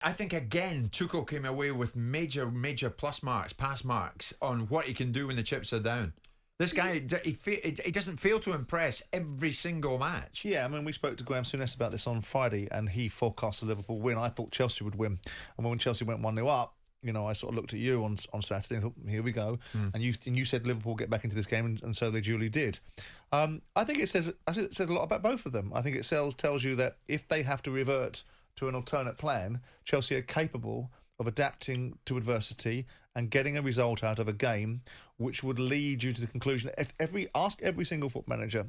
I think, again, Tuchel came away with major pass marks on what he can do when the chips are down. This guy, he doesn't fail to impress every single match. Yeah, I mean, we spoke to Graham Souness about this on Friday, and he forecast a Liverpool win. I thought Chelsea would win. And when Chelsea went 1-0 up, I sort of looked at you on Saturday and thought, here we go. And you said Liverpool get back into this game, and so they duly did. I think it says a lot about both of them. I think it tells you that if they have to revert to an alternate plan, Chelsea are capable of adapting to adversity and getting a result out of a game which would lead you to the conclusion. Ask every single football manager,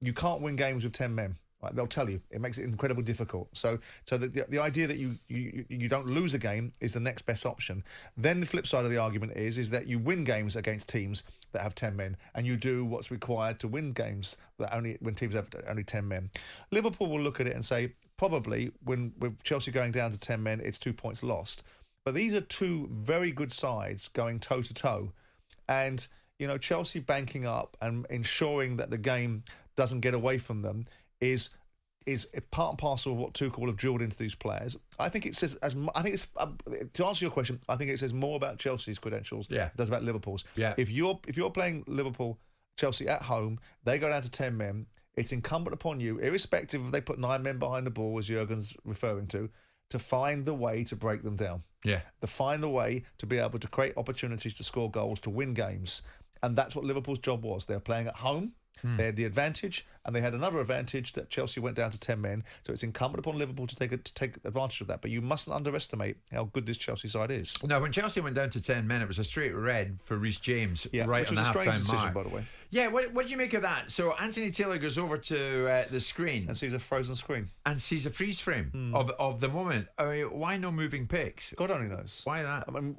you can't win games with 10 men. Right? They'll tell you it makes it incredibly difficult. So the idea that you don't lose a game is the next best option. Then the flip side of the argument is that you win games against teams that have 10 men, and you do what's required to win games when teams have only 10 men. Liverpool will look at it and say, probably with Chelsea going down to 10 men, it's 2 points lost. But these are two very good sides going toe-to-toe. And, Chelsea banking up and ensuring that the game doesn't get away from them is part and parcel of what Tuchel have drilled into these players. I think it says, to answer your question, I think it says more about Chelsea's credentials than it does about Liverpool's. Yeah. If you're playing Chelsea at home, they go down to 10 men, it's incumbent upon you, irrespective if they put 9 men behind the ball, as Jurgen's referring to find the way to break them down. Yeah. To find a way to be able to create opportunities to score goals, to win games. And that's what Liverpool's job was. They're playing at home. They had the advantage, and they had another advantage that Chelsea went down to 10 men. So it's incumbent upon Liverpool to take advantage of that. But you mustn't underestimate how good this Chelsea side is. Now, when Chelsea went down to 10 men, it was a straight red for Reece James, right which on was the half-time mark. decision, by the way. Yeah, what did you make of that? So Anthony Taylor goes over to the screen and sees a frozen screen and sees a freeze frame of the moment. I mean, why no moving pics? God only knows. Why that? I mean,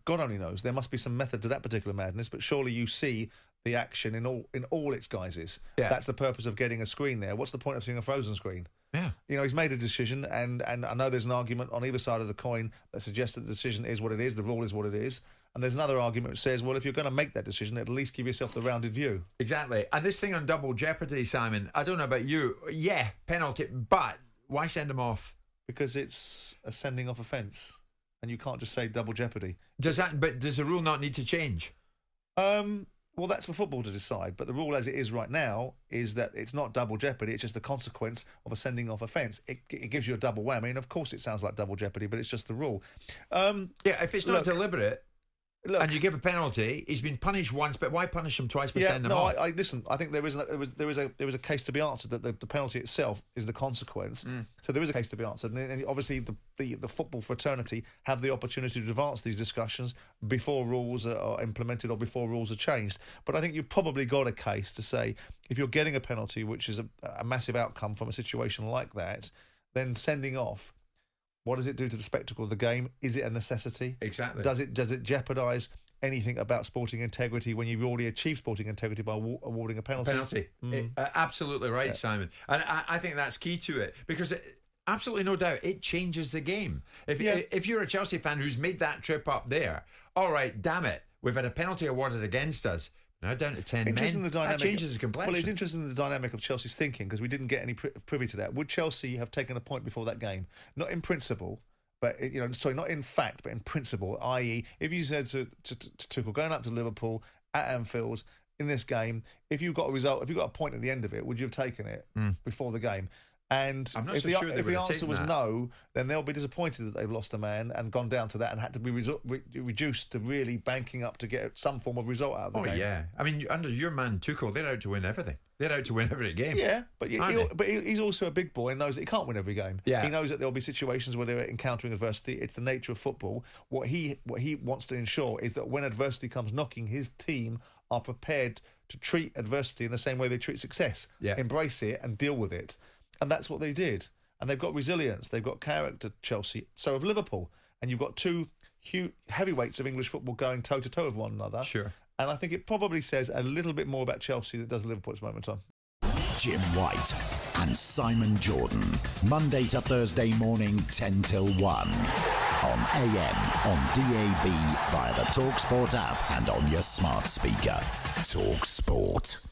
God only knows. There must be some method to that particular madness. But surely you see the action in all its guises. Yeah. That's the purpose of getting a screen there. What's the point of seeing a frozen screen? Yeah. He's made a decision, and I know there's an argument on either side of the coin that suggests that the decision is what it is, the rule is what it is. And there's another argument which says, well, if you're going to make that decision, at least give yourself the rounded view. Exactly. And this thing on double jeopardy, Simon, I don't know about you. Yeah, penalty, but why send him off? Because it's a sending off offence, and you can't just say double jeopardy. Does the rule not need to change? Well, that's for football to decide, but the rule as it is right now is that it's not double jeopardy, it's just the consequence of a sending off offence. It gives you a double whammy, and of course it sounds like double jeopardy, but it's just the rule. If it's not deliberate, and you give a penalty, he's been punished once, but why punish him twice by sending him off? Listen, I think there is a case to be answered that the penalty itself is the consequence. So there is a case to be answered, and obviously the football fraternity have the opportunity to advance these discussions before rules are implemented or before rules are changed. But I think you've probably got a case to say if you're getting a penalty, which is a massive outcome from a situation like that, then sending off. What does it do to the spectacle of the game? Is it a necessity? Exactly. Does it jeopardise anything about sporting integrity when you've already achieved sporting integrity by awarding a penalty? Absolutely right, Simon. And I think that's key to it, because absolutely no doubt it changes the game. If you're a Chelsea fan who's made that trip up there, all right, damn it, we've had a penalty awarded against us. Now down to 10 men. That changes the complexion. Well, it's interesting in the dynamic of Chelsea's thinking, because we didn't get any privy to that. Would Chelsea have taken a point before that game? Not in principle, but not in fact, but in principle. I.e., if you said to Tuchel, going up to Liverpool at Anfield in this game, if you got a result, if you got a point at the end of it, would you have taken it before the game? And if the answer was no, then they'll be disappointed that they've lost a man and gone down to that and had to be reduced to really banking up to get some form of result out of the game. Oh, yeah. I mean, under your man, Tuchel, they're out to win everything. They're out to win every game. Yeah, but he's also a big boy and knows that he can't win every game. Yeah. He knows that there'll be situations where they're encountering adversity. It's the nature of football. What he wants to ensure is that when adversity comes knocking, his team are prepared to treat adversity in the same way they treat success. Yeah. Embrace it and deal with it. And that's what they did. And they've got resilience. They've got character, Chelsea. So have Liverpool. And you've got two heavyweights of English football going toe-to-toe with one another. Sure. And I think it probably says a little bit more about Chelsea than it does Liverpool at this moment in time. Jim White and Simon Jordan. Monday to Thursday morning, 10 till 1. On AM, on DAB, via the talkSPORT app and on your smart speaker. talkSPORT.